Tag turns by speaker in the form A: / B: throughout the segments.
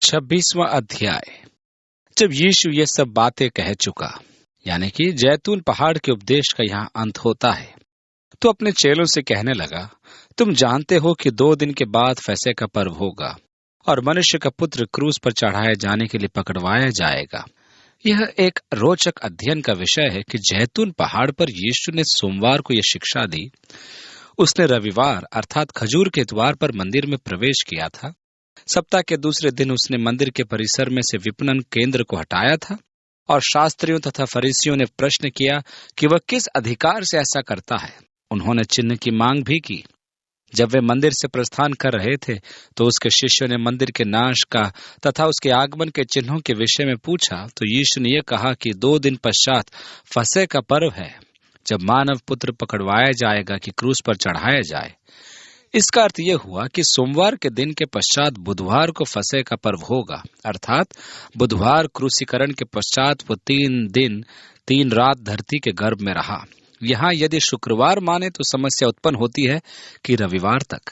A: 26वां अध्याय। जब यीशु ये सब बातें कह चुका, यानी कि जैतून पहाड़ के उपदेश का यहाँ अंत होता है, तो अपने चेलों से कहने लगा, तुम जानते हो कि 2 दिन के बाद फसह का पर्व होगा और मनुष्य का पुत्र क्रूस पर चढ़ाए जाने के लिए पकड़वाया जाएगा। यह एक रोचक अध्ययन का विषय है कि जैतून पहाड़ पर यीशु ने सोमवार को यह शिक्षा दी। उसने रविवार अर्थात खजूर के द्वार पर मंदिर में प्रवेश किया था। सप्ताह के दूसरे दिन उसने मंदिर के परिसर में से विपणन केंद्र को हटाया था और शास्त्रियों तथा फरीसियों ने प्रश्न किया कि वह किस अधिकार से ऐसा करता है। उन्होंने चिन्ह की मांग भी की। जब वे मंदिर से प्रस्थान कर रहे थे तो उसके शिष्यों ने मंदिर के नाश का तथा उसके आगमन के चिन्हों के विषय में पूछा, तो यीशु ने यह कहा कि 2 दिन पश्चात फसह का पर्व है, जब मानव पुत्र पकड़वाया जाएगा कि क्रूस पर चढ़ाया जाए। इसका अर्थ यह हुआ कि सोमवार के दिन के पश्चात बुधवार को फसह का पर्व होगा, अर्थात बुधवार क्रूसीकरण के पश्चात वो 3 दिन 3 रात धरती के गर्भ में रहा। यहाँ यदि शुक्रवार माने तो समस्या उत्पन्न होती है कि रविवार तक।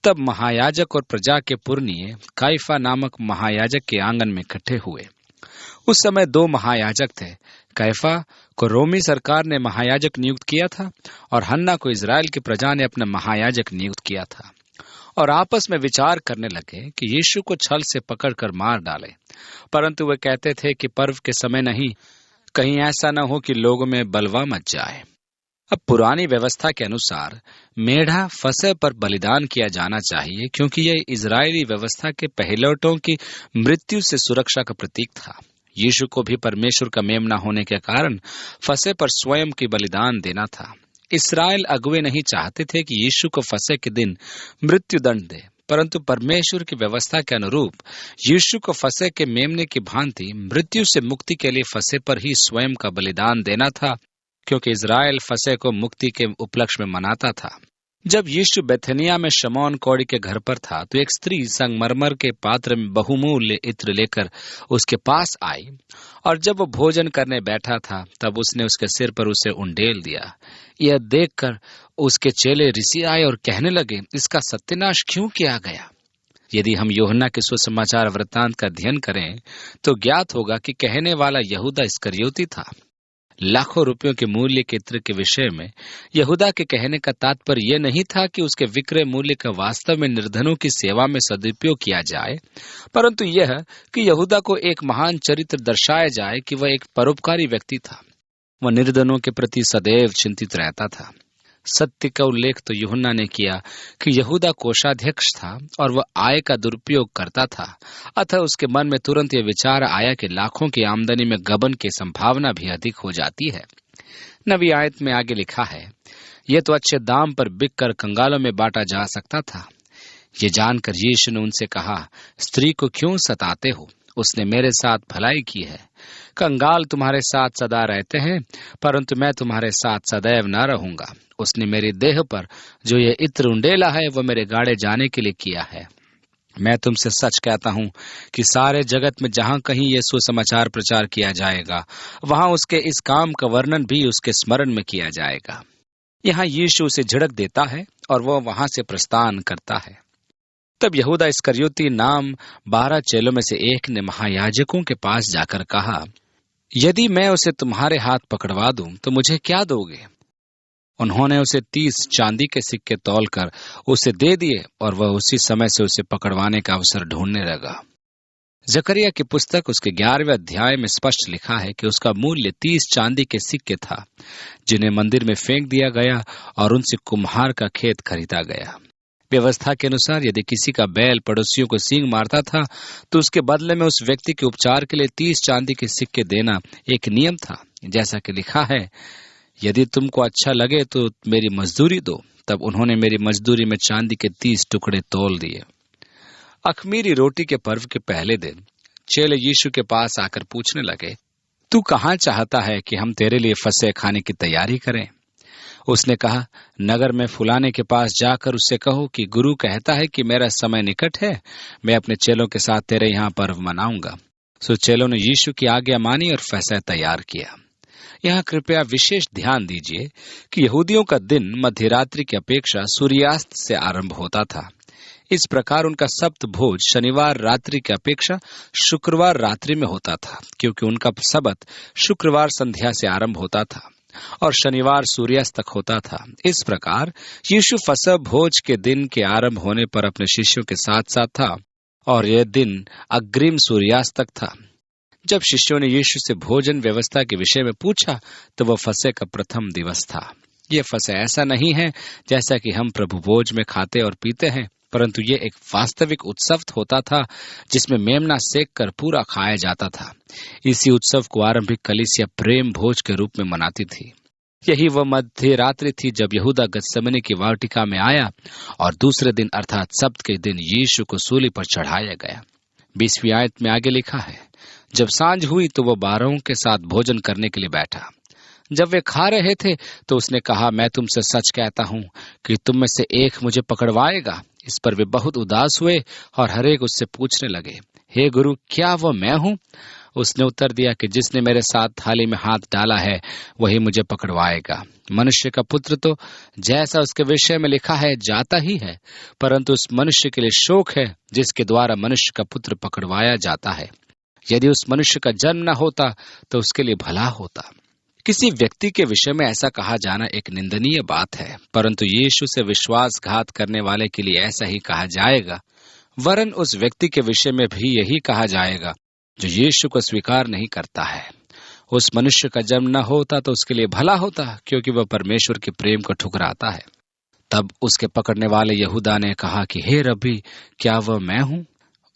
A: तब महायाजक और प्रजा के पुरनिये काइफा नामक महायाजक के आंगन में इकट्ठे हुए। उस समय 2 महायाजक थे। कैफा को रोमी सरकार ने महायाजक नियुक्त किया था और हन्ना को इजराइल की प्रजा ने अपना महायाजक नियुक्त किया था। और आपस में विचार करने लगे कि यीशु को छल से पकड़कर मार डाले, परंतु वे कहते थे कि पर्व के समय नहीं, कहीं ऐसा न हो कि लोगों में बलवा मच जाए। अब पुरानी व्यवस्था के अनुसार मेढ़ा फसह पर बलिदान किया जाना चाहिए, क्योंकि यह इजरायली व्यवस्था के पहिलौठों की मृत्यु से सुरक्षा का प्रतीक था। यीशु को भी परमेश्वर का मेमना होने के कारण फसह पर स्वयं की बलिदान देना था। इस्राएल अगुवे नहीं चाहते थे कि यीशु को फसह के दिन मृत्यु दंड दे, परंतु परमेश्वर की व्यवस्था के अनुरूप यीशु को फसह के मेमने की भांति मृत्यु से मुक्ति के लिए फसह पर ही स्वयं का बलिदान देना था, क्योंकि इजराइल फसह को मुक्ति के उपलक्ष्य में मनाता था। जब यीशु बेथनिया में शमौन कौड़ी के घर पर था तो एक स्त्री संगमरमर के पात्र में बहुमूल्य इत्र लेकर उसके पास आई, और जब वो भोजन करने बैठा था तब उसने उसके सिर पर उसे उंडेल दिया। यह देखकर उसके चेले रिसी आए और कहने लगे, इसका सत्यानाश क्यों किया गया? यदि हम यूहन्ना के सुसमाचार वृत्तांत का अध्ययन करें तो ज्ञात होगा कि कहने वाला यहूदा इस्करियोती था। लाखों रुपयों के मूल्य के इत्र के विषय में यहूदा के कहने का तात्पर्य यह नहीं था कि उसके विक्रय मूल्य का वास्तव में निर्धनों की सेवा में सदुपयोग किया जाए, परंतु यह कि यहूदा को एक महान चरित्र दर्शाया जाए कि वह एक परोपकारी व्यक्ति था। वह निर्धनों के प्रति सदैव चिंतित रहता था। सत्य का उल्लेख तो यूहन्ना ने किया कि यहूदा कोषाध्यक्ष था और वह आय का दुरुपयोग करता था, अतः उसके मन में तुरंत यह विचार आया कि लाखों की आमदनी में गबन की संभावना भी अधिक हो जाती है। नवी आयत में आगे लिखा है, यह तो अच्छे दाम पर बिककर कंगालों में बांटा जा सकता था। ये जानकर यीशु ने उनसे कहा, स्त्री को क्यों सताते हो? उसने मेरे साथ भलाई की है। कंगाल तुम्हारे साथ सदा रहते हैं, परंतु मैं तुम्हारे साथ सदैव न रहूंगा। उसने मेरी देह पर जो ये इत्र उंडेला है वह मेरे गाड़े जाने के लिए किया है। मैं तुमसे सच कहता हूं कि सारे जगत में जहां कहीं ये सुसमाचार प्रचार किया जाएगा, वहां उसके इस काम का वर्णन भी उसके स्मरण में किया जाएगा। यहाँ यीशु उसे झिड़क देता है और वह वहां से प्रस्थान करता है। तब यहूदा इस्करियोती नाम 12 चेलों में से एक ने महायाजकों के पास जाकर कहा, यदि मैं उसे तुम्हारे हाथ पकड़वा दूं तो मुझे क्या दोगे? उन्होंने उसे 30 चांदी के सिक्के तौलकर उसे दे दिए और वह उसी समय से उसे पकड़वाने का अवसर ढूंढने लगा। जकरिया की पुस्तक उसके 11वें अध्याय में स्पष्ट लिखा है कि उसका मूल्य 30 चांदी के सिक्के था, जिन्हें मंदिर में फेंक दिया गया और उनसे कुम्हार का खेत खरीदा गया। व्यवस्था के अनुसार यदि किसी का बैल पड़ोसियों को सींग मारता था तो उसके बदले में उस व्यक्ति के उपचार के लिए 30 चांदी के सिक्के देना एक नियम था। जैसा कि लिखा है, यदि तुमको अच्छा लगे तो मेरी मजदूरी दो। तब उन्होंने मेरी मजदूरी में चांदी के 30 टुकड़े तौल दिए। अख़मीरी रोटी के पर्व के पहले दिन चेले यीशु के पास आकर पूछने लगे, तू कहाँ चाहता है कि हम तेरे लिए फसह खाने की तैयारी करें? उसने कहा, नगर में फुलाने के पास जाकर उससे कहो कि गुरु कहता है कि मेरा समय निकट है, मैं अपने चेलों के साथ तेरे यहाँ पर्व मनाऊंगा। सो चेलों ने यीशु की आज्ञा मानी और फसह तैयार किया। यहाँ कृपया विशेष ध्यान दीजिए कि यहूदियों का दिन मध्यरात्रि की अपेक्षा सूर्यास्त से आरंभ होता था। इस प्रकार उनका सप्त भोज शनिवार रात्रि की अपेक्षा शुक्रवार रात्रि में होता था, क्योंकि उनका सबत शुक्रवार संध्या से आरंभ होता था और शनिवार सूर्यास्त तक होता था। इस प्रकार यीशु फसह भोज के दिन के आरंभ होने पर अपने शिष्यों के साथ साथ था और यह दिन अग्रिम सूर्यास्त तक था। जब शिष्यों ने यीशु से भोजन व्यवस्था के विषय में पूछा तो वह फसह का प्रथम दिवस था। यह फसह ऐसा नहीं है जैसा कि हम प्रभु भोज में खाते और पीते हैं, परंतु यह एक वास्तविक उत्सव होता था जिसमें मेमना सेक कर पूरा खाया जाता था। इसी उत्सव को आरंभिक कलीसिया प्रेम भोज के रूप में मनाती थी। यही वह मध्य रात्रि थी जब यहूदा गतसमनी की वाटिका में आया और दूसरे दिन अर्थात सब्त के दिन यीशु को सूली पर चढ़ाया गया। 20वीं आयत में आगे लिखा है, जब सांझ हुई तो वह 12 के साथ भोजन करने के लिए बैठा। जब वे खा रहे थे तो उसने कहा, मैं तुमसे सच कहता हूं कि तुम में से एक मुझे पकड़वाएगा। इस पर वे बहुत उदास हुए और हरेक उससे पूछने लगे, हे गुरु, क्या वह मैं हूं? उसने उत्तर दिया कि जिसने मेरे साथ थाली में हाथ डाला है वही मुझे पकड़वाएगा। मनुष्य का पुत्र तो जैसा उसके विषय में लिखा है जाता ही है, परंतु उस मनुष्य के लिए शोक है जिसके द्वारा मनुष्य का पुत्र पकड़वाया जाता है। यदि उस मनुष्य का जन्म न होता तो उसके लिए भला होता। किसी व्यक्ति के विषय में ऐसा कहा जाना एक निंदनीय बात है, परंतु यीशु से विश्वासघात करने वाले के लिए ऐसा ही कहा जाएगा। वरन उस व्यक्ति के विषय में भी यही कहा जाएगा जो यीशु को स्वीकार नहीं करता है। उस मनुष्य का जन्म न होता तो उसके लिए भला होता, क्योंकि वह परमेश्वर के प्रेम को ठुकराता है। तब उसके पकड़ने वाले यहूदा ने कहा कि हे रब्बी, क्या वह मैं हूं?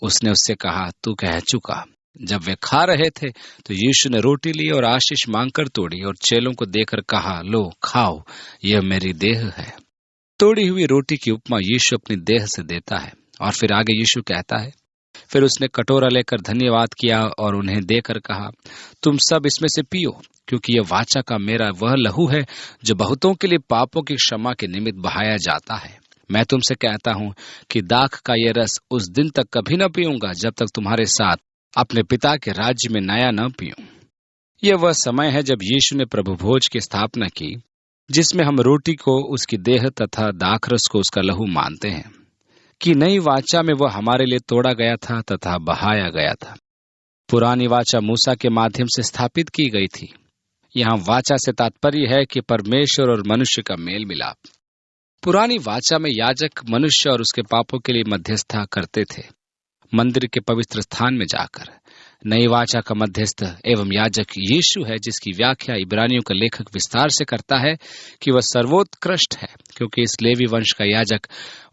A: उसने उससे कहा, तू कह चुका। जब वे खा रहे थे तो यीशु ने रोटी ली और आशीष मांगकर तोड़ी और चेलों को देकर कहा, लो खाओ, यह मेरी देह है। तोड़ी हुई रोटी की उपमा यीशु अपनी देह से देता है। और फिर आगे यीशु कहता है, फिर उसने कटोरा लेकर धन्यवाद किया और उन्हें देकर कहा, तुम सब इसमें से पियो, क्योंकि यह वाचा का मेरा वह लहू है जो बहुतों के लिए पापों की क्षमा के निमित्त बहाया जाता है। मैं तुमसे कहता हूं कि दाख का यह रस उस दिन तक कभी न पीऊंगा जब तक तुम्हारे साथ अपने पिता के राज्य में नया न पीऊं। यह वह समय है जब यीशु ने प्रभु भोज की स्थापना की, जिसमें हम रोटी को उसकी देह तथा दाखरस को उसका लहू मानते हैं कि नई वाचा में वह हमारे लिए तोड़ा गया था तथा बहाया गया था। पुरानी वाचा मूसा के माध्यम से स्थापित की गई थी। यहाँ वाचा से तात्पर्य है कि परमेश्वर और मनुष्य का मेल मिलाप। पुरानी वाचा में याजक मनुष्य और उसके पापों के लिए मध्यस्थता करते थे मंदिर के पवित्र स्थान में जाकर। नई वाचा का मध्यस्थ एवं याजक यीशु है, जिसकी व्याख्या इब्रानियों का लेखक विस्तार से करता है कि वह सर्वोत्कृष्ट है, क्योंकि इस लेवी वंश का याजक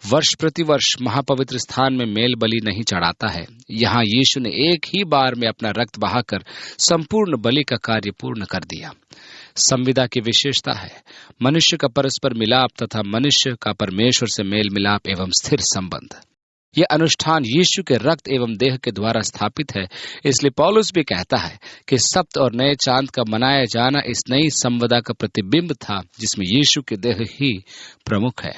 A: वर्ष प्रतिवर्ष महापवित्र स्थान में मेल बलि नहीं चढ़ाता है। यहाँ यीशु ने एक ही बार में अपना रक्त बहाकर संपूर्ण बलि का कार्य पूर्ण कर दिया। संविदा की विशेषता है मनुष्य का परस्पर मिलाप तथा मनुष्य का परमेश्वर से मेल मिलाप एवं स्थिर संबंध। यह अनुष्ठान यीशु के रक्त एवं देह के द्वारा स्थापित है। इसलिए पौलुस भी कहता है कि सप्त और नए चांद का मनाया जाना इस नई संविदा का प्रतिबिंब था, जिसमें यीशु की देह ही प्रमुख है।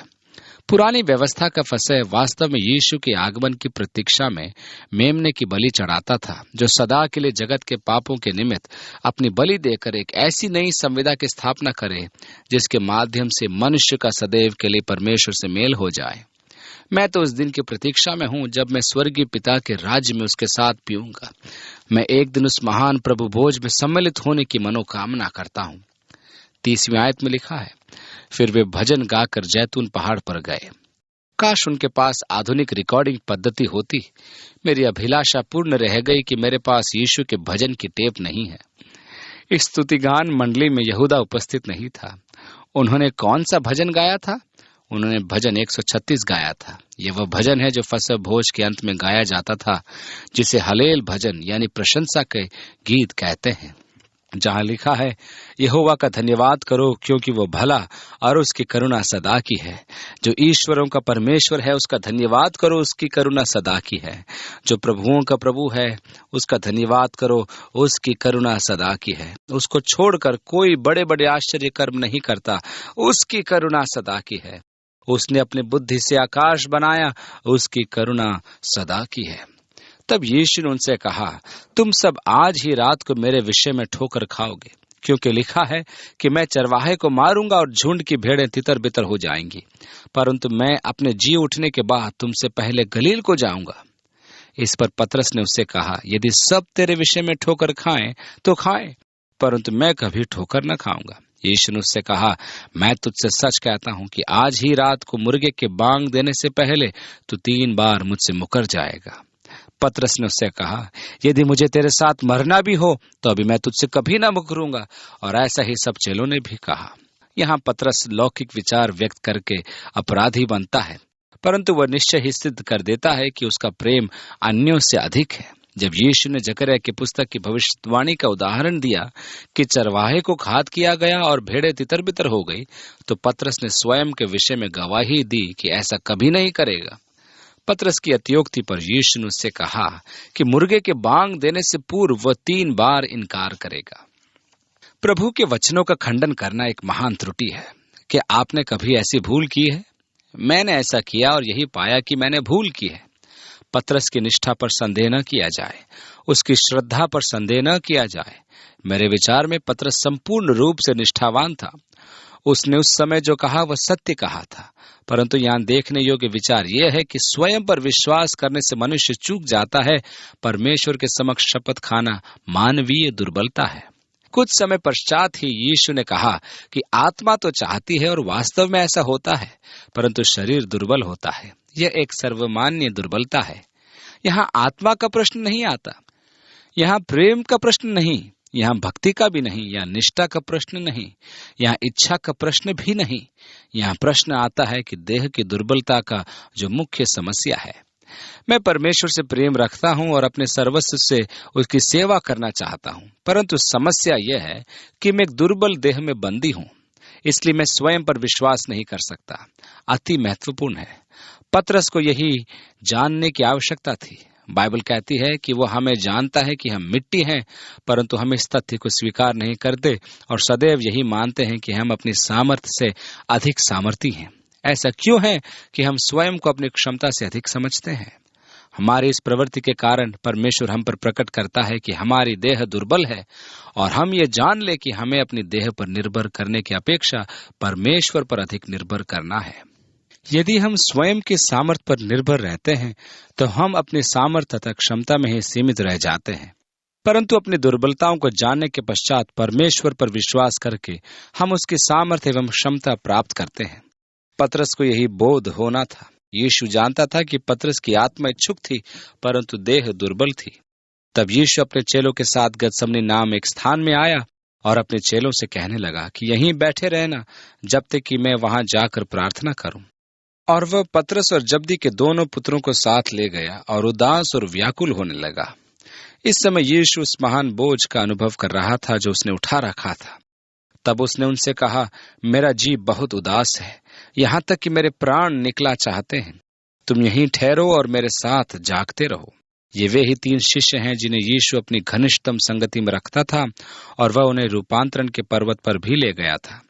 A: पुरानी व्यवस्था का फसह वास्तव में यीशु के आगमन की प्रतीक्षा में मेमने की बलि चढ़ाता था, जो सदा के लिए जगत के पापों के निमित्त अपनी बलि देकर एक ऐसी नई संविदा की स्थापना करे जिसके माध्यम से मनुष्य का सदैव के लिए परमेश्वर से मेल हो जाए। मैं तो उस दिन की प्रतीक्षा में हूं जब मैं स्वर्गीय पिता के राज्य में उसके साथ पीऊंगा। मैं एक दिन उस महान प्रभु भोज में सम्मिलित होने की मनोकामना करता हूं। 30वीं आयत में लिखा है, फिर वे भजन गाकर जैतून पहाड़ पर गए। काश उनके पास आधुनिक रिकॉर्डिंग पद्धति होती। मेरी अभिलाषा पूर्ण रह गई कि मेरे पास यीशु के भजन की टेप नहीं है। इस स्तुतिगान मंडली में यहूदा उपस्थित नहीं था। उन्होंने कौन सा भजन गाया था? उन्होंने भजन 136 गाया था। यह वह भजन है जो फसह भोज के अंत में गाया जाता था, जिसे हलेल भजन यानी प्रशंसा के गीत कहते हैं, जहां लिखा है, यहोवा का धन्यवाद करो क्योंकि वो भला और उसकी करुणा सदा की है। जो ईश्वरों का परमेश्वर है उसका धन्यवाद करो, उसकी करुणा सदा की है। जो प्रभुओं का प्रभु है उसका धन्यवाद करो, उसकी करुणा सदा की है। उसको छोड़कर कोई बड़े बड़े आश्चर्य कर्म नहीं करता, उसकी करुणा सदा की है। उसने अपनी बुद्धि से आकाश बनाया, उसकी करुणा सदा की है। तब यीशु ने उनसे कहा, तुम सब आज ही रात को मेरे विषय में ठोकर खाओगे, क्योंकि लिखा है कि मैं चरवाहे को मारूंगा और झुंड की भेड़ें तितर बितर हो जाएंगी, परंतु मैं अपने जी उठने के बाद तुमसे पहले गलील को जाऊंगा। इस पर पतरस ने उससे कहा, यदि सब तेरे विषय में ठोकर खाएं तो खाएं, परंतु मैं कभी ठोकर न खाऊंगा। यीशु ने उससे कहा, मैं तुझसे सच कहता हूं कि आज ही रात को मुर्गे के बांग देने से पहले तू 3 बार मुझसे मुकर जाएगा। पतरस ने उससे कहा, यदि मुझे तेरे साथ मरना भी हो तो अभी मैं तुझसे कभी ना मुकरूंगा। और ऐसा ही सब चेलों ने भी कहा। यहाँ पतरस लौकिक विचार व्यक्त करके अपराधी बनता है, परंतु वह निश्चय ही सिद्ध कर देता है कि उसका प्रेम अन्यों से अधिक है। जब यीशु ने जकरिया की पुस्तक की भविष्यवाणी का उदाहरण दिया कि चरवाहे को घात किया गया और भेड़ें तितर बितर हो गई, तो पतरस ने स्वयं के विषय में गवाही दी कि ऐसा कभी नहीं करेगा। पतरस की अतियोक्ति पर यीशु ने उससे कहा कि मुर्गे के बांग देने से पूर्व वह 3 बार इनकार करेगा। प्रभु के वचनों का खंडन करना एक महान त्रुटि है। क्या आपने कभी ऐसी भूल की है? मैंने ऐसा किया और यही पाया कि मैंने भूल की है। पतरस की निष्ठा पर संदेह न किया जाए, उसकी श्रद्धा पर संदेह न किया जाए। मेरे विचार में पतरस संपूर्ण रूप से निष्ठावान था। उसने उस समय जो कहा वह सत्य कहा था, परंतु यहाँ देखने योग्य विचार यह है कि स्वयं पर विश्वास करने से मनुष्य चूक जाता है। परमेश्वर के समक्ष शपथ खाना मानवीय दुर्बलता है। कुछ समय पश्चात ही यीशु ने कहा कि आत्मा तो चाहती है और वास्तव में ऐसा होता है, परंतु शरीर दुर्बल होता है। यह एक सर्वमान्य दुर्बलता है। यहाँ आत्मा का प्रश्न नहीं आता, यहाँ प्रेम का प्रश्न नहीं, यहाँ भक्ति का भी नहीं, यहाँ निष्ठा का प्रश्न नहीं, यहाँ इच्छा का प्रश्न भी नहीं। यहाँ प्रश्न आता है कि देह की दुर्बलता का जो मुख्य समस्या है। मैं परमेश्वर से प्रेम रखता हूं और अपने सर्वस्व से उसकी सेवा करना चाहता हूं, परंतु समस्या यह है कि मैं एक दुर्बल देह में बंदी हूं, इसलिए मैं स्वयं पर विश्वास नहीं कर सकता। अति महत्वपूर्ण है। पतरस को यही जानने की आवश्यकता थी। बाइबल कहती है कि वो हमें जानता है कि हम मिट्टी हैं, परंतु हम इस तथ्य को स्वीकार नहीं करते और सदैव यही मानते हैं कि हम अपनी सामर्थ्य से अधिक सामर्थी हैं। ऐसा क्यों है कि हम स्वयं को अपनी क्षमता से अधिक समझते हैं? हमारी इस प्रवृत्ति के कारण परमेश्वर हम पर प्रकट करता है कि हमारी देह दुर्बल है और हम ये जान ले कि हमें अपनी देह पर निर्भर करने की अपेक्षा परमेश्वर पर अधिक निर्भर करना है। यदि हम स्वयं के सामर्थ्य पर निर्भर रहते हैं तो हम अपनी सामर्थ्य तथा क्षमता में ही सीमित रह जाते हैं, परंतु अपनी दुर्बलताओं को जानने के पश्चात परमेश्वर पर विश्वास करके हम उसकी सामर्थ्य एवं क्षमता प्राप्त करते हैं। पतरस को यही बोध होना था। यीशु जानता था कि पतरस की आत्मा इच्छुक थी, परंतु देह दुर्बल थी। तब यीशु अपने चेलों के साथ गतसमनी नाम एक स्थान में आया और अपने चेलों से कहने लगा कि यहीं बैठे रहना जब तक कि मैं वहां जाकर प्रार्थना करूं। और वह पतरस और जब्दी के दोनों पुत्रों को साथ ले गया और उदास और व्याकुल होने लगा। इस समय यीशु उस महान बोझ का अनुभव कर रहा था जो उसने उठा रखा था। तब उसने उनसे कहा, मेरा जी बहुत उदास है, यहाँ तक कि मेरे प्राण निकला चाहते हैं। तुम यहीं ठहरो और मेरे साथ जागते रहो। ये वे ही 3 शिष्य हैं जिन्हें यीशु अपनी घनिष्ठतम संगति में रखता था और वह उन्हें रूपांतरण के पर्वत पर भी ले गया था।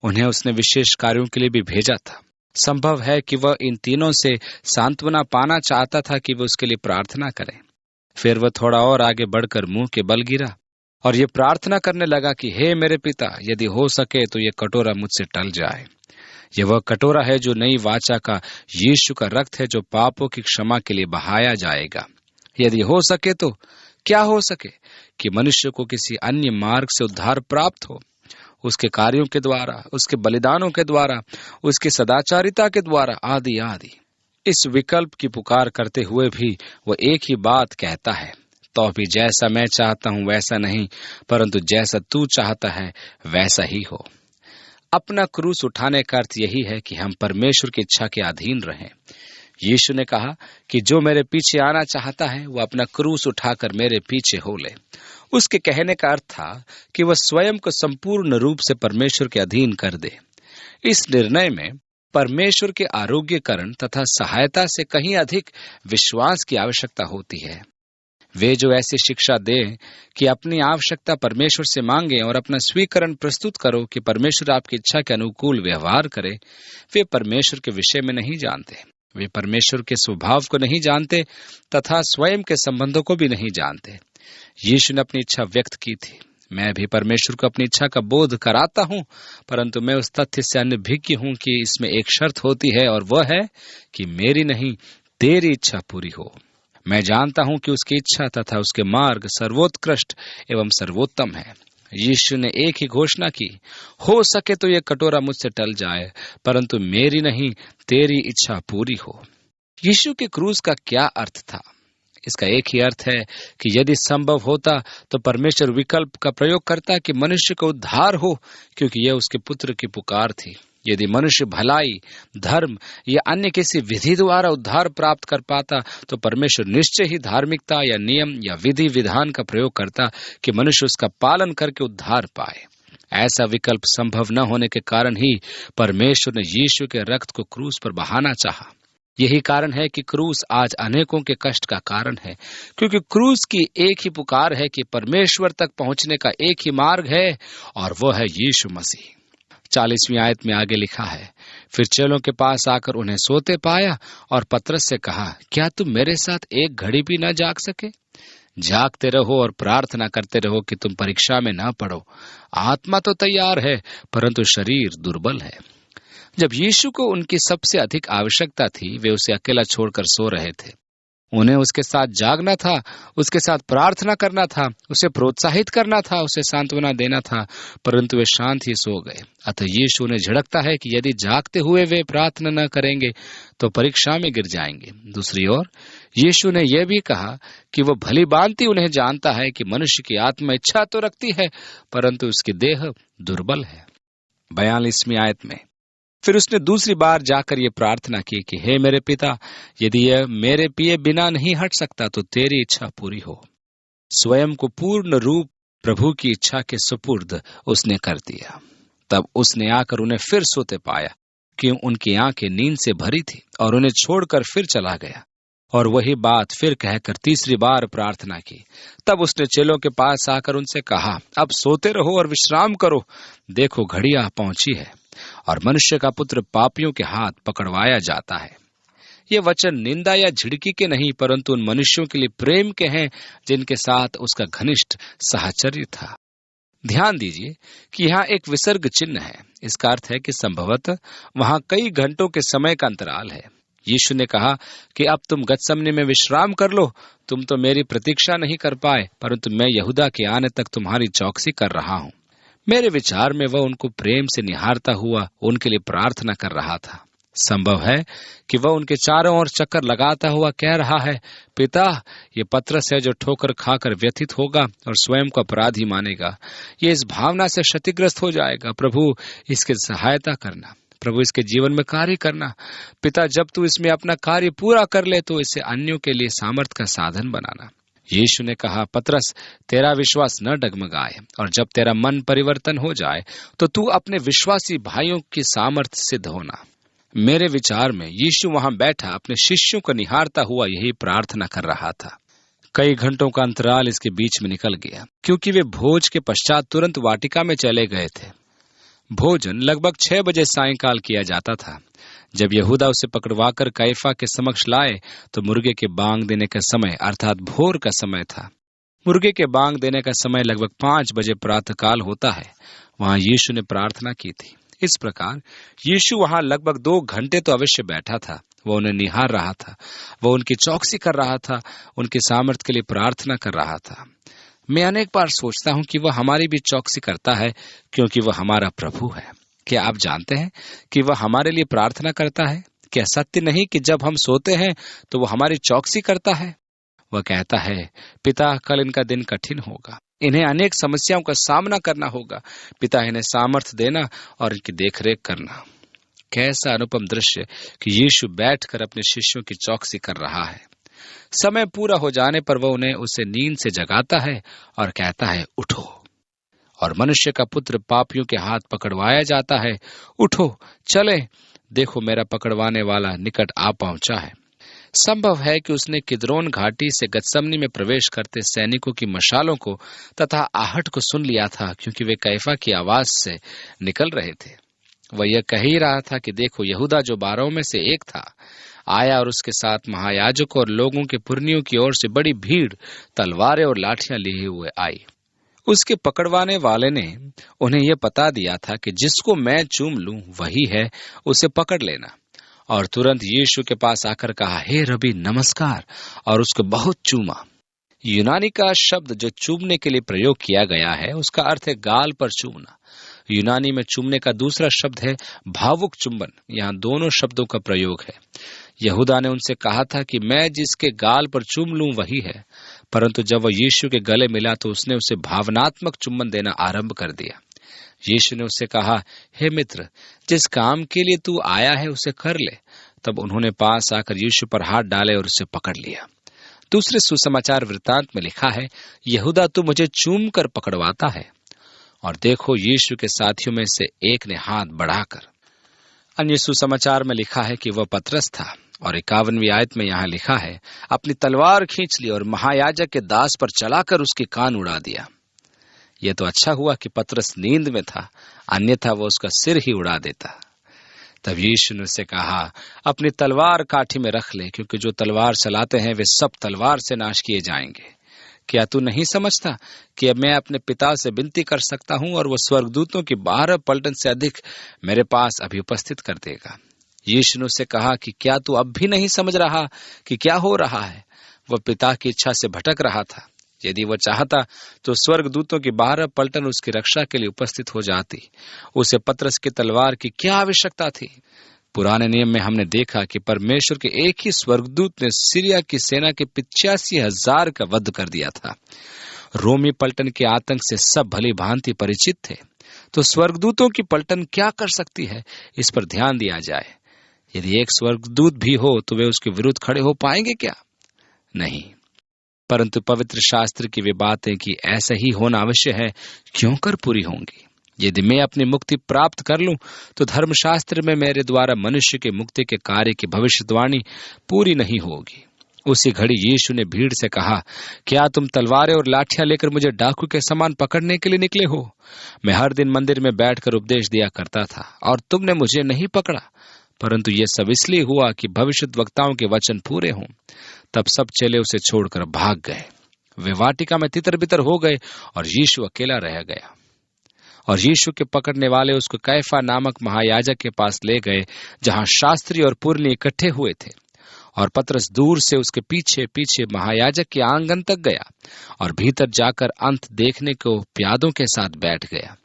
A: उन्हें उसने विशेष कार्यों के लिए भी भेजा था। संभव है कि वह इन तीनों से सांत्वना पाना चाहता था कि वह उसके लिए प्रार्थना करें। फिर वह थोड़ा और आगे बढ़कर मुंह के बल गिरा और ये प्रार्थना करने लगा कि हे मेरे पिता, यदि हो सके तो ये कटोरा मुझसे टल जाए। यह वह कटोरा है जो नई वाचा का यीशु का रक्त है, जो पापों की क्षमा के लिए बहाया जाएगा। यदि हो सके तो क्या हो सके कि मनुष्य को किसी अन्य मार्ग से उद्धार प्राप्त हो, उसके कार्यों के द्वारा, उसके बलिदानों के द्वारा, उसकी सदाचारिता के द्वारा, आदि आदि। इस विकल्प की पुकार करते हुए भी वह एक ही बात कहता है, तो भी जैसा मैं चाहता हूं वैसा नहीं, परंतु जैसा तू चाहता है वैसा ही हो। अपना क्रूस उठाने का अर्थ यही है कि हम परमेश्वर की इच्छा के अधीन रहें। यीशु ने कहा कि जो मेरे पीछे आना चाहता है वह अपना क्रूस उठाकर मेरे पीछे हो ले। उसके कहने का अर्थ था कि वह स्वयं को संपूर्ण रूप से परमेश्वर के अधीन कर दे। इस निर्णय में परमेश्वर के आरोग्यकरण तथा सहायता से कहीं अधिक विश्वास की आवश्यकता होती है। वे जो ऐसी शिक्षा दें कि अपनी आवश्यकता परमेश्वर से मांगे और अपना स्वीकरण प्रस्तुत करो कि परमेश्वर आपकी इच्छा के अनुकूल व्यवहार करे, वे परमेश्वर के विषय में नहीं जानते। वे परमेश्वर के स्वभाव को नहीं जानते तथा स्वयं के संबंधों को भी नहीं जानते। यीशु ने अपनी इच्छा व्यक्त की थी, मैं भी परमेश्वर को अपनी इच्छा का बोध कराता हूं, परंतु मैं उस तथ्य से अनभिज्ञ हूं कि इसमें एक शर्त होती है, और वह है कि मेरी नहीं तेरी इच्छा पूरी हो। मैं जानता हूं कि उसकी इच्छा तथा उसके मार्ग सर्वोत्कृष्ट एवं सर्वोत्तम है। यीशु ने एक ही घोषणा की, हो सके तो यह कटोरा मुझसे टल जाए, परंतु मेरी नहीं तेरी इच्छा पूरी हो। यीशु के क्रूस का क्या अर्थ था? इसका एक ही अर्थ है कि यदि संभव होता तो परमेश्वर विकल्प का प्रयोग करता कि मनुष्य को उद्धार हो, क्योंकि यह उसके पुत्र की पुकार थी। यदि मनुष्य भलाई, धर्म या अन्य किसी विधि द्वारा उद्धार प्राप्त कर पाता तो परमेश्वर निश्चय ही धार्मिकता या नियम या विधि विधान का प्रयोग करता कि मनुष्य उसका पालन करके उद्धार पाए। ऐसा विकल्प संभव न होने के कारण ही परमेश्वर ने यीशु के रक्त को क्रूस पर बहाना चाहा। यही कारण है कि क्रूस आज अनेकों के कष्ट का कारण है, क्योंकि क्रूस की एक ही पुकार है कि परमेश्वर तक पहुंचने का एक ही मार्ग है, और वो है यीशु मसीह। 40वीं आयत में आगे लिखा है, फिर चेलों के पास आकर उन्हें सोते पाया और पतरस से कहा, क्या तुम मेरे साथ एक घड़ी भी न जाग सके? जागते रहो और प्रार्थना करते रहो कि तुम परीक्षा में न पड़ो। आत्मा तो तैयार है, परंतु शरीर दुर्बल है। जब यीशु को उनकी सबसे अधिक आवश्यकता थी, वे उसे अकेला छोड़कर सो रहे थे। उन्हें उसके साथ जागना था, उसके साथ प्रार्थना करना था, उसे प्रोत्साहित करना था, उसे सांत्वना देना था, परंतु वे शांत ही सो गए। अतः यीशु ने झिड़कता है कि यदि जागते हुए वे प्रार्थना न करेंगे तो परीक्षा में गिर जाएंगे। दूसरी ओर यीशु ने यह भी कहा कि वह भली भांति उन्हें जानता है कि मनुष्य की आत्मा इच्छा तो रखती है, परंतु उसकी देह दुर्बल है। 42वीं आयत में फिर उसने दूसरी बार जाकर ये प्रार्थना की कि हे मेरे पिता, यदि यह मेरे पिए बिना नहीं हट सकता तो तेरी इच्छा पूरी हो। स्वयं को पूर्ण रूप प्रभु की इच्छा के सुपुर्द उसने कर दिया। तब उसने आकर उन्हें फिर सोते पाया कि उनकी आंखें नींद से भरी थी, और उन्हें छोड़कर फिर चला गया और वही बात फिर कहकर तीसरी बार प्रार्थना की। तब उसने चेलों के पास आकर उनसे कहा, अब सोते रहो और विश्राम करो। देखो घड़ी आ पहुंची है और मनुष्य का पुत्र पापियों के हाथ पकड़वाया जाता है। ये वचन निंदा या झिड़की के नहीं, परंतु उन मनुष्यों के लिए प्रेम के हैं जिनके साथ उसका घनिष्ठ साहचर्य था। ध्यान दीजिए कि यहाँ एक विसर्ग चिन्ह है। इसका अर्थ है कि संभवतः वहां कई घंटों के समय का अंतराल है। यीशु ने कहा कि अब तुम गतसमनी में विश्राम कर लो। तुम तो मेरी प्रतीक्षा नहीं कर पाए, परंतु मैं यहूदा के आने तक तुम्हारी चौकसी कर रहा हूं। मेरे विचार में वह उनको प्रेम से निहारता हुआ उनके लिए प्रार्थना कर रहा था। संभव है कि वह उनके चारों ओर चक्कर लगाता हुआ कह रहा है, पिता, ये पतरस है जो ठोकर खाकर व्यथित होगा और स्वयं को अपराधी मानेगा। ये इस भावना से क्षतिग्रस्त हो जाएगा। प्रभु, इसकी सहायता करना। प्रभु, इसके जीवन में कार्य करना। पिता, जब तू इसमें अपना कार्य पूरा कर ले तो इसे अन्यों के लिए सामर्थ का साधन बनाना। यीशु ने कहा, पतरस, तेरा विश्वास न डगमगाए, और जब तेरा मन परिवर्तन हो जाए तो तू अपने विश्वासी भाइयों की सामर्थ्य सिद्ध होना। मेरे विचार में यीशु वहां बैठा अपने शिष्यों को निहारता हुआ यही प्रार्थना कर रहा था। कई घंटों का अंतराल इसके बीच में निकल गया, क्योंकि वे भोज के पश्चात तुरंत वाटिका में चले गए थे। भोजन लगभग 6 बजे सायंकाल किया जाता था। जब यहूदा उसे पकड़वाकर कैफा के समक्ष लाए तो मुर्गे के बांग देने का समय अर्थात भोर का समय था। मुर्गे के बांग देने का समय लगभग 5 बजे प्रातःकाल होता है। वहां यीशु ने प्रार्थना की थी। इस प्रकार यीशु वहां लगभग 2 घंटे तो अवश्य बैठा था। वह उन्हें निहार रहा था, वह उनकी चौकसी कर रहा था, उनकी सामर्थ्य के लिए प्रार्थना कर रहा था। मैं अनेक बार सोचता हूं कि वह हमारी भी चौकसी करता है, क्योंकि वह हमारा प्रभु है। क्या आप जानते हैं कि वह हमारे लिए प्रार्थना करता है? क्या सत्य नहीं कि जब हम सोते हैं तो वह हमारी चौकसी करता है? वह कहता है, पिता, कल इनका दिन कठिन होगा, इन्हें अनेक समस्याओं का सामना करना होगा। पिता, इन्हें सामर्थ्य देना और इनकी देखरेख करना। कैसा अनुपम दृश्य कि यीशु बैठकर अपने शिष्यों की चौकसी कर रहा है। समय पूरा हो जाने पर वह उन्हें उसे नींद से जगाता है और कहता है, उठो। और मनुष्य का पुत्र पापियों के हाथ पकड़वाया जाता है। उठो, चले, देखो मेरा पकड़वाने वाला निकट आ पहुंचा है। संभव है कि उसने किद्रोन घाटी से गतसमनी में प्रवेश करते सैनिकों की मशालों को तथा आहट को सुन लिया था, क्योंकि वे कैफा की आवाज से निकल रहे थे। वह यह कह ही रहा था कि देखो, यहूदा जो 12 में से एक था आया, और उसके साथ महायाजकों और लोगों के पुरनियों की ओर से बड़ी भीड़ तलवारें और लाठियां लिए हुए आई। उसके पकड़वाने वाले ने उन्हें यह बता दिया था कि जिसको मैं चूम लूं वही है, उसे पकड़ लेना। और तुरंत यीशु के पास आकर कहा, हे रबी नमस्कार, और उसको बहुत चूमा। यूनानी का शब्द जो चूमने के लिए प्रयोग किया गया है उसका अर्थ है गाल पर चूमना। यूनानी में चूमने का दूसरा शब्द है भावुक चुंबन। यहाँ दोनों शब्दों का प्रयोग है। यहूदा ने उनसे कहा था कि मैं जिसके गाल पर चूम लूं वही है, परंतु जब वह यीशु के गले मिला तो उसने उसे भावनात्मक चुंबन देना आरंभ कर दिया। यीशु ने उससे कहा, हे मित्र, जिस काम के लिए तू आया है उसे कर ले। तब उन्होंने पास आकर यीशु पर हाथ डाले और उसे पकड़ लिया। दूसरे सुसमाचार वृत्तांत में लिखा है, यहूदा तू मुझे चूम कर पकड़वाता है। और देखो, यीशु के साथियों में से एक ने हाथ बढ़ाकर। अन्य सुसमाचार में लिखा है कि वह पतरस था। और 51वीं आयत में यहाँ लिखा है, अपनी तलवार खींच ली और महायाजक के दास पर चलाकर उसके कान उड़ा दिया। यह तो अच्छा हुआ कि पतरस नींद में था, अन्यथा वह उसका सिर ही उड़ा देता। तब यीशु ने उससे कहा, अपनी तलवार काठी में रख ले, क्योंकि जो तलवार चलाते हैं वे सब तलवार से नाश किए जाएंगे। क्या तू नहीं समझता कि अब मैं अपने पिता से विनती कर सकता हूं और वह स्वर्गदूतों की 12 पलटन से अधिक मेरे पास अभी उपस्थित कर देगा। यीशु ने उससे कहा कि क्या तू अब भी नहीं समझ रहा कि क्या हो रहा है? वह पिता की इच्छा से भटक रहा था। यदि वह चाहता तो स्वर्गदूतों की 12 पलटन उसकी रक्षा के लिए उपस्थित हो जाती। उसे पतरस की तलवार की क्या आवश्यकता थी? पुराने नियम में हमने देखा कि परमेश्वर के एक ही स्वर्गदूत ने सीरिया की सेना के 85,000 का वध कर दिया था। रोमी पलटन के आतंक से सब भली भांति परिचित थे। तो स्वर्गदूतों की पलटन क्या कर सकती है, इस पर ध्यान दिया जाए। यदि एक स्वर्गदूत भी हो तो वे उसके विरुद्ध खड़े हो पाएंगे क्या? नहीं। परंतु पवित्र शास्त्र की वे बातें कि ऐसा ही होना अवश्य है, क्यों कर पूरी होंगी। यदि मैं अपनी मुक्ति प्राप्त कर लूं तो धर्मशास्त्र में मेरे द्वारा मनुष्य के मुक्ति के कार्य की भविष्यवाणी पूरी नहीं होगी। उसी घड़ी यीशु ने भीड़ से कहा, क्या तुम तलवारें और लाठियां लेकर मुझे डाकू के समान पकड़ने के लिए निकले हो? मैं हर दिन मंदिर में बैठकर उपदेश दिया करता था और तुमने मुझे नहीं पकड़ा, परंतु यह सब इसलिए हुआ कि भविष्यद्वक्ताओं के वचन पूरे हों। तब सब चेले उसे छोड़कर भाग गए। वे वाटिका में तितर बितर हो गए और यीशु अकेला रह गया। और यीशु के पकड़ने वाले उसको कैफा नामक महायाजक के पास ले गए, जहां शास्त्री और पुरनी इकट्ठे हुए थे। और पतरस दूर से उसके पीछे पीछे महायाजक के आंगन तक गया और भीतर जाकर अंत देखने को प्यादों के साथ बैठ गया।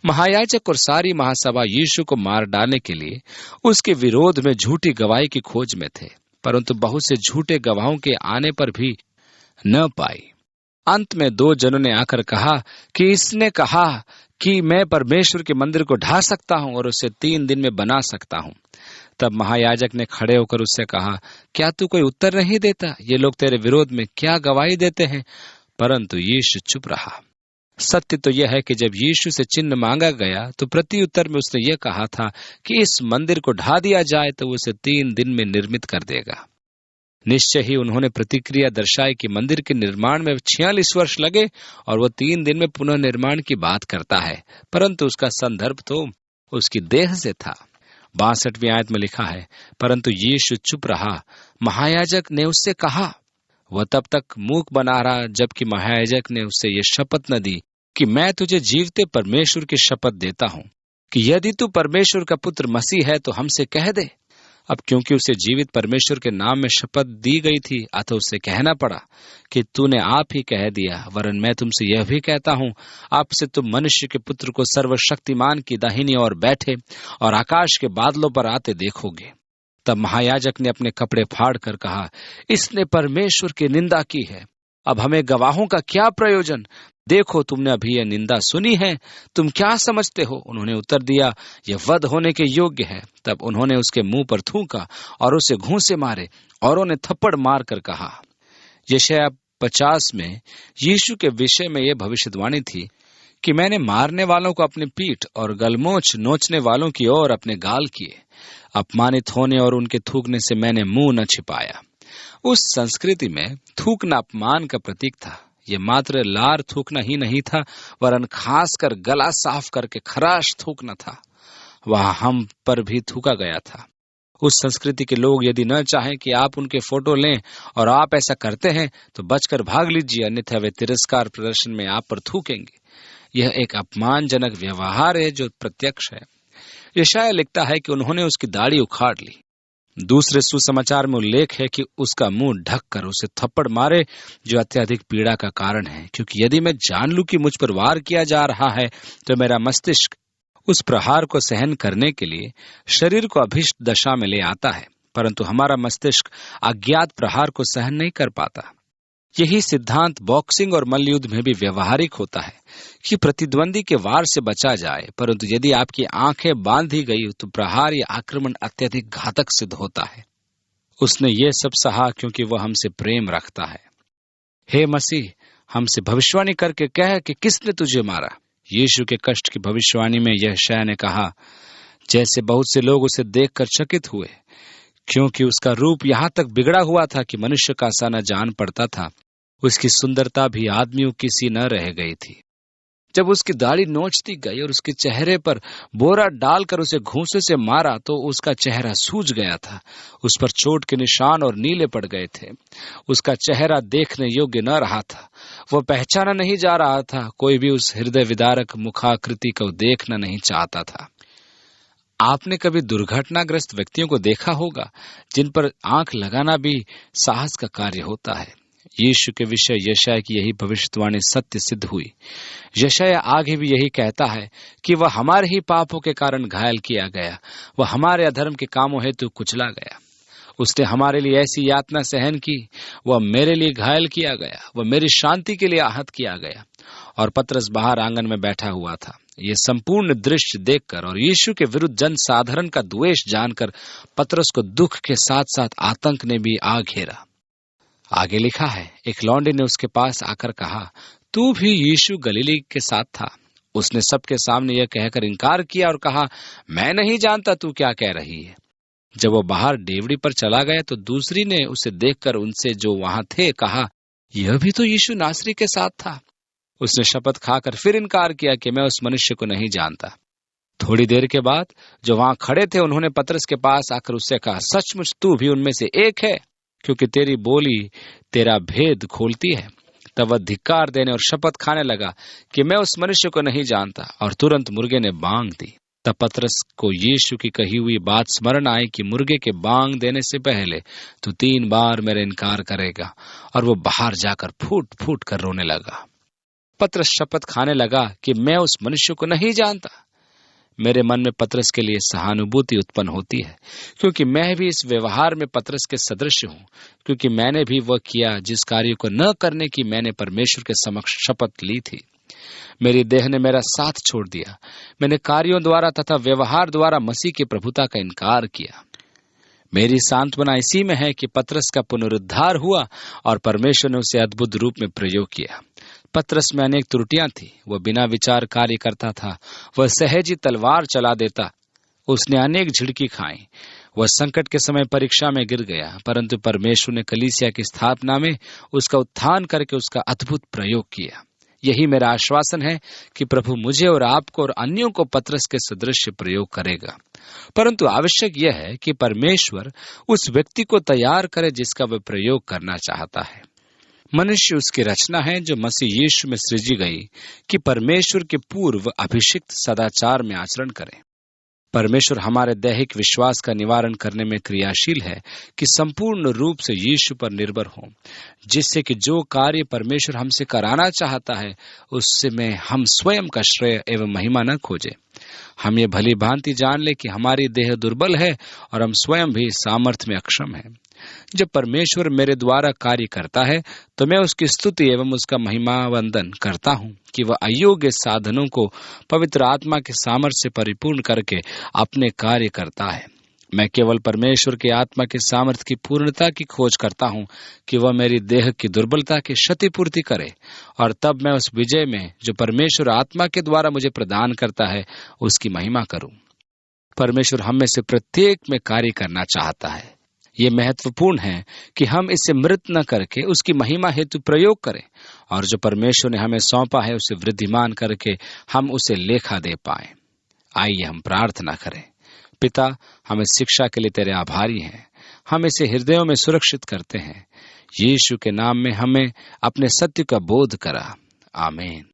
A: महायाजक और सारी महासभा यीशु को मार डालने के लिए उसके विरोध में झूठी गवाही की खोज में थे, परंतु बहुत से झूठे गवाहों के आने पर भी न पाई। अंत में 2 जनों ने आकर कहा कि इसने कहा कि मैं परमेश्वर के मंदिर को ढा सकता हूं और उसे 3 दिन में बना सकता हूं। तब महायाजक ने खड़े होकर उससे कहा, क्या तू कोई उत्तर नहीं देता? ये लोग तेरे विरोध में क्या गवाही देते हैं? परंतु यीशु चुप रहा। सत्य तो यह है कि जब यीशु से चिन्ह मांगा गया तो प्रति उत्तर में उसने यह कहा था कि इस मंदिर को ढा दिया जाए तो उसे 3 दिन में निर्मित कर देगा। निश्चय ही उन्होंने प्रतिक्रिया दर्शाई कि मंदिर के निर्माण में 46 वर्ष लगे और वह 3 दिन में पुनः निर्माण की बात करता है, परंतु उसका संदर्भ तो उसकी देह से था। 62वीं आयत में लिखा है, परंतु यीशु चुप रहा। महायाजक ने उससे कहा। वह तब तक मूक बना रहा जबकि महायाजक ने उससे यह शपथ न दी कि मैं तुझे जीवते परमेश्वर की शपथ देता हूं कि यदि तू परमेश्वर का पुत्र मसीह है तो हमसे कह दे। अब क्योंकि उसे जीवित परमेश्वर के नाम में शपथ दी गई थी, अतः उसे कहना पड़ा कि तूने आप ही कह दिया, वरन मैं तुमसे यह भी कहता हूं, आपसे तुम मनुष्य के पुत्र को सर्वशक्तिमान की दाहिनी ओर बैठे और आकाश के बादलों पर आते देखोगे। तब महायाजक ने अपने कपड़े फाड़ कर कहा, इसने परमेश्वर की निंदा की है। अब हमें गवाहों का क्या प्रयोजन? देखो, तुमने अभी यह निंदा सुनी है, तुम क्या समझते हो? उन्होंने उत्तर दिया, यह वध होने के योग्य है। तब उन्होंने उसके मुंह पर थूका और उसे घूंसे मारे और उन्हें थप्पड़ मार कर कहा। यशायाह 50 में यीशु के विषय में यह भविष्यवाणी थी कि मैंने मारने वालों को अपनी पीठ और गलमोछ नोचने वालों की ओर अपने गाल किए। अपमानित होने और उनके थूकने से मैंने मुंह न छिपाया। उस संस्कृति में थूकना अपमान का प्रतीक था। यह मात्र लार थूकना ही नहीं था, वरन खास कर गला साफ करके खराश थूकना था। वहां हम पर भी थूका गया था। उस संस्कृति के लोग यदि न चाहें कि आप उनके फोटो लें और आप ऐसा करते हैं तो बचकर भाग लीजिए, अन्यथा वे तिरस्कार प्रदर्शन में आप पर थूकेंगे। यह एक अपमानजनक व्यवहार है जो प्रत्यक्ष है। यशायाह लिखता है कि उन्होंने उसकी दाढ़ी उखाड़ ली। दूसरे सुसमाचार में उल्लेख है कि उसका मुंह ढककर उसे थप्पड़ मारे, जो अत्यधिक पीड़ा का कारण है, क्योंकि यदि मैं जान लूं कि मुझ पर वार किया जा रहा है तो मेरा मस्तिष्क उस प्रहार को सहन करने के लिए शरीर को अभिष्ट दशा में ले आता है, परंतु हमारा मस्तिष्क अज्ञात प्रहार को सहन नहीं कर पाता। यही सिद्धांत बॉक्सिंग और मल्लयुद्ध में भी व्यवहारिक होता है कि प्रतिद्वंदी के वार से बचा जाए, परंतु यदि आपकी आंखें बांधी गई तो प्रहार या आक्रमण अत्यधिक घातक सिद्ध होता है। उसने ये सब सहा क्योंकि वह हमसे प्रेम रखता है। हे मसीह, हमसे भविष्यवाणी करके कह कि किसने तुझे मारा। यीशु के कष्ट की भविष्यवाणी में यशायाह ने कहा, जैसे बहुत से लोग उसे देखकर चकित हुए, क्योंकि उसका रूप यहाँ तक बिगड़ा हुआ था कि मनुष्य का सा न जान पड़ता था। उसकी सुंदरता भी आदमियों की सी न रह गई थी। जब उसकी दाढ़ी नोचती गई और उसके चेहरे पर बोरा डालकर उसे घूंसे से मारा तो उसका चेहरा सूज गया था। उस पर चोट के निशान और नीले पड़ गए थे। उसका चेहरा देखने योग्य न रहा था। वह पहचाना नहीं जा रहा था। कोई भी उस हृदय विदारक मुखाकृति को देखना नहीं चाहता था। आपने कभी दुर्घटनाग्रस्त व्यक्तियों को देखा होगा जिन पर आंख लगाना भी साहस का कार्य होता है। यीशु के विषय यशायाह की यही भविष्यवाणी सत्य सिद्ध हुई। यशायाह आगे भी यही कहता है कि वह हमारे ही पापों के कारण घायल किया गया, वह हमारे अधर्म के कामों हेतु कुचला गया। उसने हमारे लिए ऐसी यातना सहन की, वह मेरे लिए घायल किया गया, वह मेरी शांति के लिए आहत किया गया। और पतरस बाहर आंगन में बैठा हुआ था। ये संपूर्ण दृश्य देखकर और यीशु के विरुद्ध जन साधारण का द्वेष जानकर पतरस को दुख के साथ साथ आतंक ने भी आ घेरा। आगे लिखा है, एक लौंडे ने उसके पास आकर कहा, तू भी यीशु गलीली के साथ था। उसने सबके सामने यह कहकर इनकार किया और कहा, मैं नहीं जानता तू क्या कह रही है। जब वो बाहर डेवड़ी पर चला गया तो दूसरी ने उसे देखकर उनसे जो वहां थे कहा, यह भी तो यीशु नासरी के साथ था। उसने शपथ खाकर फिर इनकार किया कि मैं उस मनुष्य को नहीं जानता। थोड़ी देर के बाद जो वहां खड़े थे उन्होंने पतरस के पास आकर उससे कहा, सचमुच तू भी उनमें से एक है, क्योंकि तेरी बोली तेरा भेद खोलती है। तब वह धिक्कार देने और शपथ खाने लगा कि मैं उस मनुष्य को नहीं जानता, और तुरंत मुर्गे ने बांग दी। तब पतरस को यीशु की कही हुई बात स्मरण आई कि मुर्गे के बांग देने से पहले तू 3 बार मेरा इनकार करेगा, और वो बाहर जाकर फूट फूट कर रोने लगा। पतरस शपथ खाने लगा कि मैं उस मनुष्य को नहीं जानता। मेरे मन में पतरस के लिए सहानुभूति उत्पन्न होती है, क्योंकि मैं भी इस व्यवहार में पतरस के सदृश हूं, क्योंकि मैंने भी वह किया जिस कार्य को न करने की मैंने परमेश्वर के समक्ष शपथ ली थी। मेरी देह ने मेरा साथ छोड़ दिया। मैंने कार्यों द्वारा तथा व्यवहार द्वारा मसीह की प्रभुता का इनकार किया। मेरी सांत्वना इसी में है कि पतरस का पुनरुद्धार हुआ और परमेश्वर ने उसे अद्भुत रूप में प्रयोग किया। पतरस में अनेक त्रुटियां थी। वह बिना विचार कार्य करता था। वह सहज ही तलवार चला देता। उसने अनेक झिड़की खाई। वह संकट के समय परीक्षा में गिर गया, परंतु परमेश्वर ने कलीसिया की स्थापना में उसका उत्थान करके उसका अद्भुत प्रयोग किया। यही मेरा आश्वासन है कि प्रभु मुझे और आपको और अन्यों को पतरस के सदृश प्रयोग करेगा। परंतु आवश्यक यह है कि परमेश्वर उस व्यक्ति को तैयार करे जिसका वह प्रयोग करना चाहता है। मनुष्य उसकी रचना है जो मसीह यीशु में सृजी गई कि परमेश्वर के पूर्व अभिषिक्त सदाचार में आचरण करें। परमेश्वर हमारे दैहिक विश्वास का निवारण करने में क्रियाशील है कि संपूर्ण रूप से यीशु पर निर्भर हों, जिससे कि जो कार्य परमेश्वर हमसे कराना चाहता है उससे में हम स्वयं का श्रेय एवं महिमा न खोजें। हम ये भली भांति जान ले कि हमारी देह दुर्बल है और हम स्वयं भी सामर्थ्य में अक्षम हैं। जब परमेश्वर मेरे द्वारा कार्य करता है तो मैं उसकी स्तुति एवं उसका महिमा वंदन करता हूँ कि वह अयोग्य साधनों को पवित्र आत्मा के सामर्थ्य से परिपूर्ण करके अपने कार्य करता है। मैं केवल परमेश्वर के आत्मा के सामर्थ्य की पूर्णता की खोज करता हूँ कि वह मेरी देह की दुर्बलता की क्षतिपूर्ति करे, और तब मैं उस विजय में जो परमेश्वर आत्मा के द्वारा मुझे प्रदान करता है उसकी महिमा करूँ। परमेश्वर हम में से प्रत्येक में कार्य करना चाहता है। ये महत्वपूर्ण है कि हम इसे मृत न करके उसकी महिमा हेतु प्रयोग करें, और जो परमेश्वर ने हमें सौंपा है उसे वृद्धिमान करके हम उसे लेखा दे पाएं। आइए हम प्रार्थना करें। पिता, हम इस शिक्षा के लिए तेरे आभारी हैं। हम इसे हृदयों में सुरक्षित करते हैं। यीशु के नाम में हमें अपने सत्य का बोध करा। आमीन।